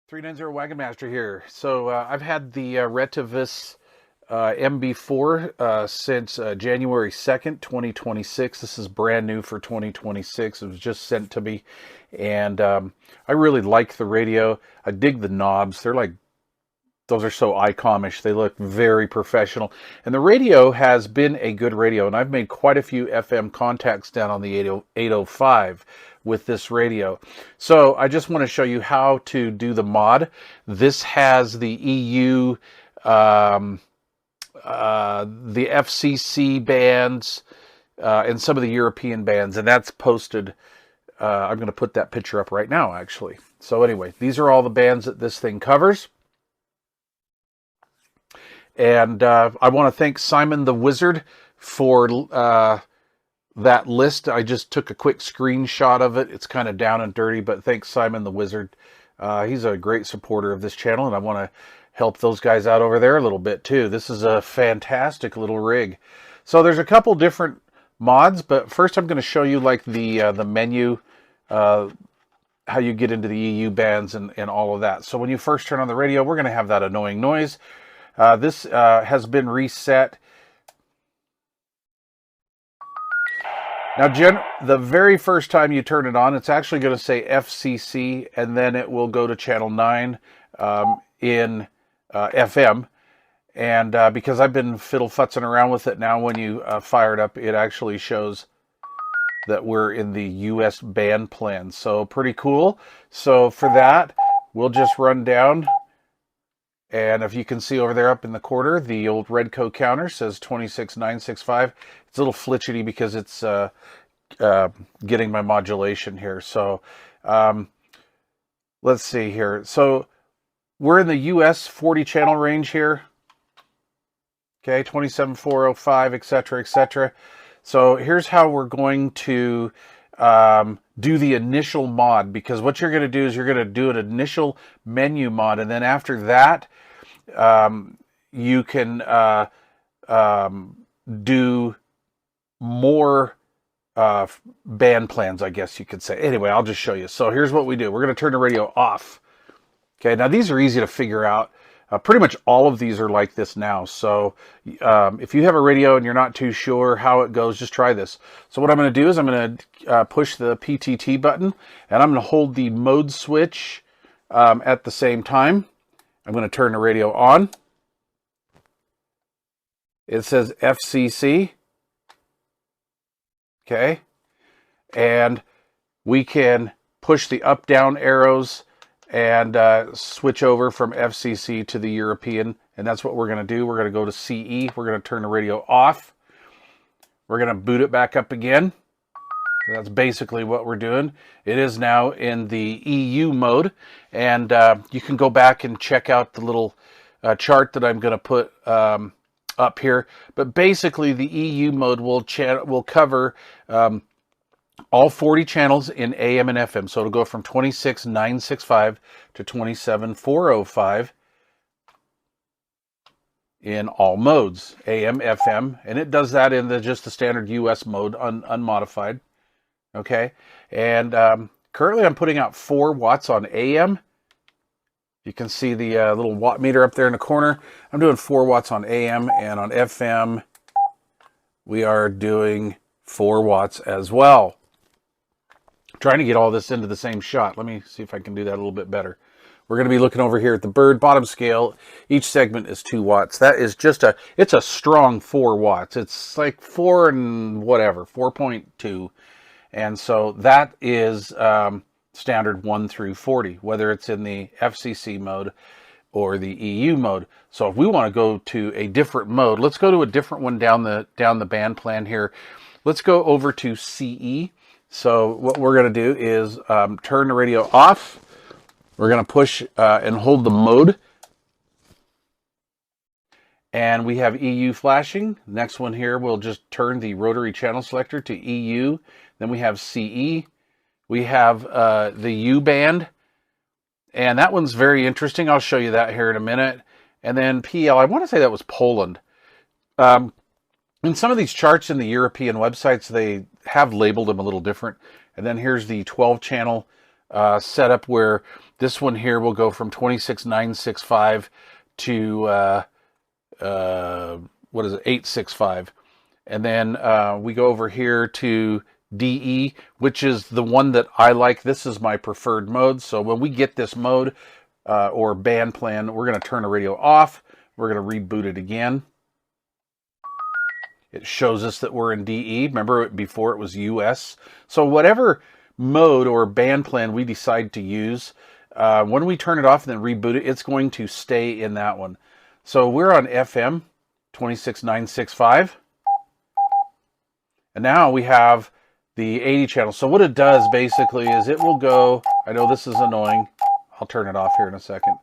390 Wagon Master here. So I've had the Retevis MB4 since January 2nd, 2026. This is brand new for 2026. It was just sent to me, and I really like the radio. I dig the knobs. Those are so ICOM-ish. They look very professional. And the radio has been a good radio, and I've made quite a few FM contacts down on the 805 with this radio. So I just want to show you how to do the mod. This has the EU, the FCC bands, and some of the European bands, and that's posted. I'm going to put that picture up right now, actually. So anyway, these are all the bands that this thing covers. And I want to thank Simon the Wizard for that list. I just took a quick screenshot of it. It's kind of down and dirty, but thanks Simon the Wizard. He's a great supporter of this channel, and I want to help those guys out over there a little bit too. This is a fantastic little rig. So there's a couple different mods, but first I'm going to show you like the menu, how you get into the EU bands and all of that. So when you first turn on the radio, we're going to have that annoying noise. This has been reset. Now, the very first time you turn it on, it's actually going to say FCC, and then it will go to channel 9 in FM. And because I've been fiddle-futzing around with it now, when you fire it up, it actually shows that we're in the US band plan. So pretty cool. So for that, we'll just run down. And if you can see over there up in the corner, the old Redco counter says 26965. It's a little flitchity because it's getting my modulation here. So let's see here. So we're in the US 40 channel range here. Okay, 27405, etc., etc. So here's how we're going to do the initial mod, because what you're going to do is you're going to do an initial menu mod, and then after that you can do more band plans, I guess you could say. Anyway, I'll just show you. So here's what we do. We're going to turn the radio off. Okay, now these are easy to figure out. Pretty much all of these are like this now. So if you have a radio and you're not too sure how it goes, just try this. So what I'm going to do is I'm going to push the PTT button, and I'm going to hold the mode switch at the same time. I'm going to turn the radio on. It says FCC. Okay. And we can push the up-down arrows and switch over from FCC to the European, and that's what we're going to do. We're going to go to CE. We're going to turn the radio off. We're going to boot it back up again. That's basically what we're doing. It is now in the EU mode, and you can go back and check out the little chart that I'm going to put up here. But basically, the EU mode will cover all 40 channels in AM and FM. So it'll go from 26965 to 27405 in all modes, AM, FM, and it does that in just the standard US mode, unmodified. Okay, and currently I'm putting out 4 watts on AM. You can see the little watt meter up there in the corner. I'm doing 4 watts on AM, and on FM we are doing 4 watts as well. Trying to get all this into the same shot. Let me see if I can do that a little bit better. We're going to be looking over here at the bird bottom scale. Each segment is 2 watts. That is just it's a strong 4 watts. It's like 4 and whatever, 4.2. And so that is standard 1 through 40, whether it's in the FCC mode or the EU mode. So if we want to go to a different mode, let's go to a different one down the band plan here. Let's go over to CE. So what we're going to do is turn the radio off. We're going to push and hold the mode. And we have EU flashing. Next one here, we'll just turn the rotary channel selector to EU. Then we have CE. We have the U band. And that one's very interesting. I'll show you that here in a minute. And then PL, I want to say that was Poland. In some of these charts in the European websites, they have labeled them a little different. And then here's the 12 channel setup where this one here will go from 26965 to what is it, 865. And then we go over here to DE, which is the one that I like. This is my preferred mode. So when we get this mode or band plan, we're going to turn the radio off. We're going to reboot it again. It shows us that we're in DE. Remember, before it was US. So whatever mode or band plan we decide to use, when we turn it off and then reboot it, it's going to stay in that one. So we're on FM 26965. And now we have the 80 channel. So what it does basically is it will go, I know this is annoying. I'll turn it off here in a second.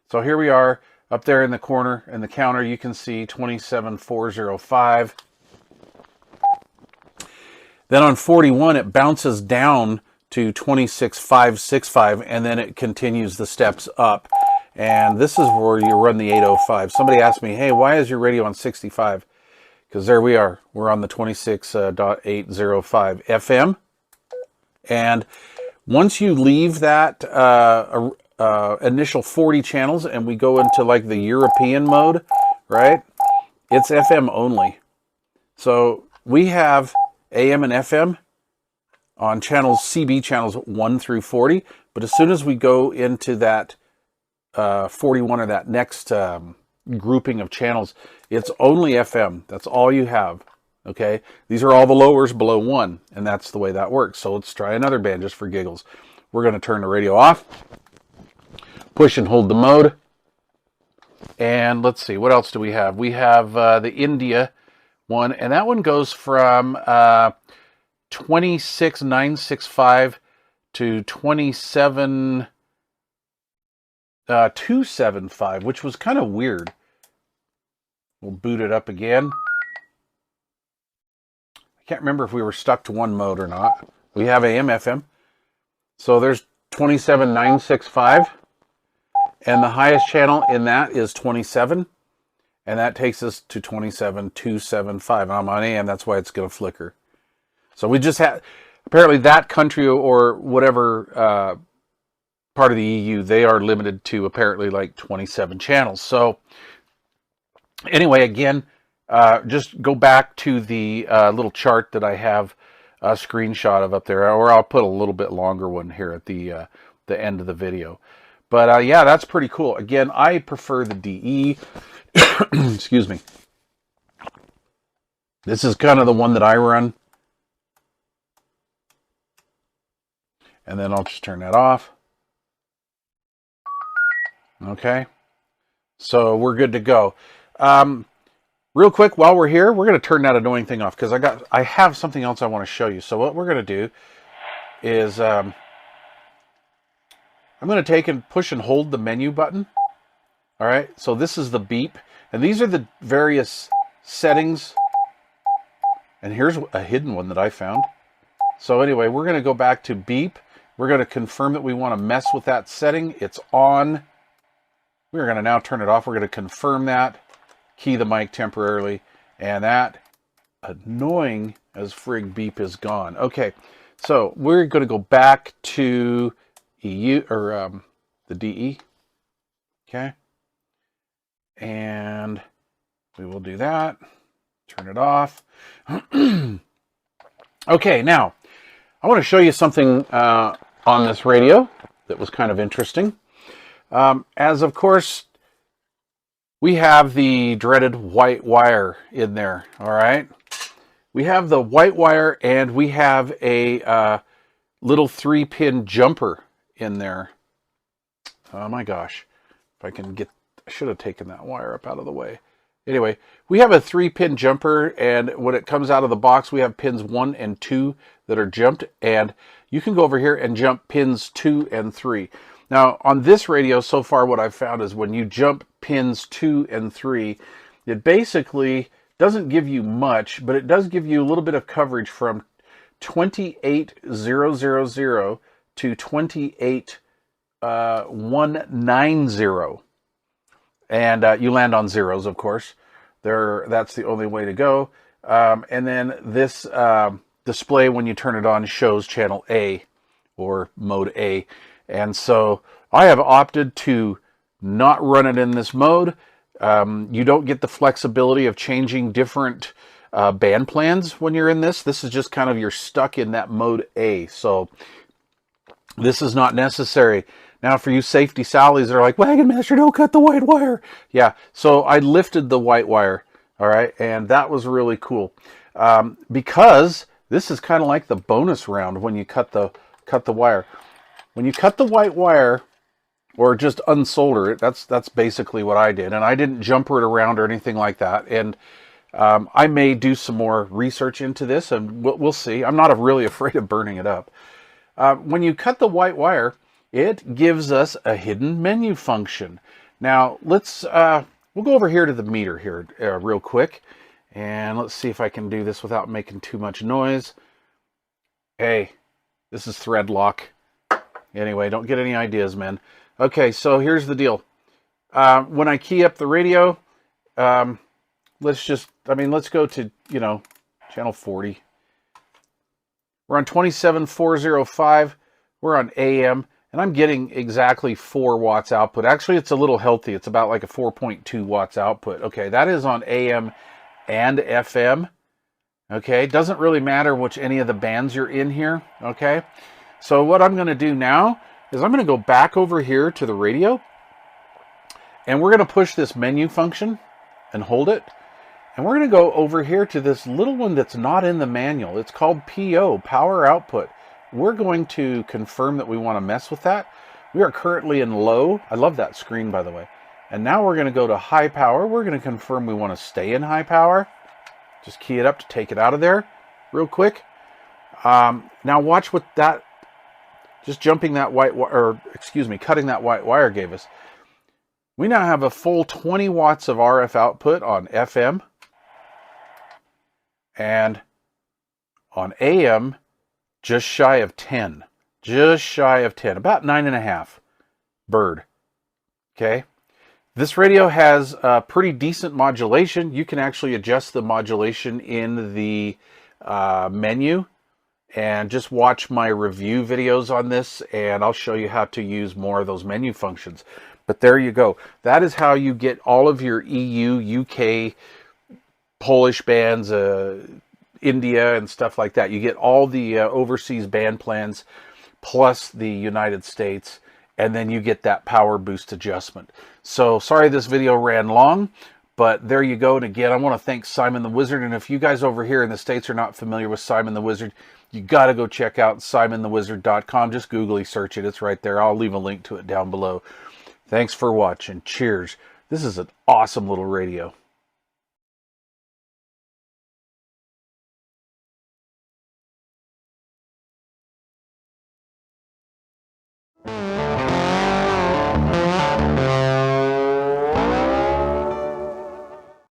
So here we are up there in the corner in the counter. You can see 27405. Then on 41, it bounces down to 26565, and then it continues the steps up. And this is where you run the 805. Somebody asked me, hey, why is your radio on 65? Because there we are. We're on the 26.805 FM. And once you leave that initial 40 channels and we go into like the European mode, right? It's FM only. So we have AM and FM on channels, CB channels 1 through 40. But as soon as we go into that 41 or that next grouping of channels, it's only FM. That's all you have. Okay, these are all the lowers below 1, and that's the way that works. So let's try another band just for giggles. We're going to turn the radio off, push and hold the mode, and let's see, what else do we have? We have the India one, and that one goes from 26965 to 27275, which was kind of weird. We'll boot it up again. I can't remember if we were stuck to one mode or not. We have AM, FM. So there's 27965. And the highest channel in that is 27. And that takes us to 27275. I'm on AM, that's why it's going to flicker. So we just had, apparently that country or whatever part of the EU, they are limited to apparently like 27 channels. So anyway, again, just go back to the little chart that I have a screenshot of up there, or I'll put a little bit longer one here at the end of the video. But yeah, that's pretty cool. Again, I prefer the DE. Excuse me. This is kind of the one that I run. And then I'll just turn that off. Okay. So we're good to go. Real quick, while we're here, we're going to turn that annoying thing off because I have something else I want to show you. So what we're going to do is I'm going to take and push and hold the menu button. All right. So this is the beep, and these are the various settings. And here's a hidden one that I found. So anyway, we're going to go back to beep. We're going to confirm that we want to mess with that setting. It's on. We're going to now turn it off. We're going to confirm that. Key the mic temporarily, and that annoying as frig beep is gone. Okay, so we're going to go back to EU or the DE. Okay, and we will do that. Turn it off. Okay, now I want to show you something on this radio that was kind of interesting. As of course, we have the dreaded white wire in there, all right? We have the white wire, and we have a little 3-pin jumper in there. Oh my gosh. If I can get, I should have taken that wire up out of the way. Anyway, we have a 3-pin jumper, and when it comes out of the box, we have pins 1 and 2 that are jumped, and you can go over here and jump pins 2 and 3. Now, on this radio, so far what I've found is when you jump pins 2 and 3, it basically doesn't give you much, but it does give you a little bit of coverage from 28000 to 28190. And you land on zeros, of course. That's the only way to go. And then this display, when you turn it on, shows channel A or mode A. And so I have opted to not run it in this mode. You don't get the flexibility of changing different band plans when you're in this. This is just kind of, you're stuck in that mode A. So this is not necessary. Now, for you safety Sallies that are like, Wagon Master, don't cut the white wire. Yeah, so I lifted the white wire, all right, and that was really cool. Because this is kind of like the bonus round when you cut the wire. When you cut the white wire, or just unsolder it, that's basically what I did. And I didn't jumper it around or anything like that. And I may do some more research into this, and we'll see. I'm not really afraid of burning it up. When you cut the white wire, it gives us a hidden menu function. Now, we'll go over here to the meter here real quick. And let's see if I can do this without making too much noise. Hey, this is thread lock. Anyway, don't get any ideas, man. Okay, so here's the deal. When I key up the radio, let's go to, channel 40. We're on 27405. We're on AM, and I'm getting exactly 4 watts output. Actually, it's a little healthy. It's about like a 4.2 watts output. Okay, that is on AM and FM. Okay, it doesn't really matter which any of the bands you're in here. Okay, so what I'm going to do now is I'm going to go back over here to the radio, and we're going to push this menu function and hold it. And we're going to go over here to this little one that's not in the manual. It's called PO, Power Output. We're going to confirm that we want to mess with that. We are currently in low. I love that screen, by the way. And now we're going to go to high power. We're going to confirm we want to stay in high power. Just key it up to take it out of there real quick. Now watch what that, just jumping that cutting that white wire gave us. We now have a full 20 watts of RF output on FM. And on AM, just shy of 10. Just shy of 10. About 9.5. Bird. Okay. This radio has pretty decent modulation. You can actually adjust the modulation in the menu. And just watch my review videos on this, and I'll show you how to use more of those menu functions. But there you go. That is how you get all of your EU, UK, Polish bands, India, and stuff like that. You get all the overseas band plans, plus the United States, and then you get that power boost adjustment. So, sorry this video ran long, but there you go. And again, I want to thank Simon the Wizard. And if you guys over here in the States are not familiar with Simon the Wizard, you got to go check out simonthewizard.com. Just Googly search it. It's right there. I'll leave a link to it down below. Thanks for watching. Cheers. This is an awesome little radio.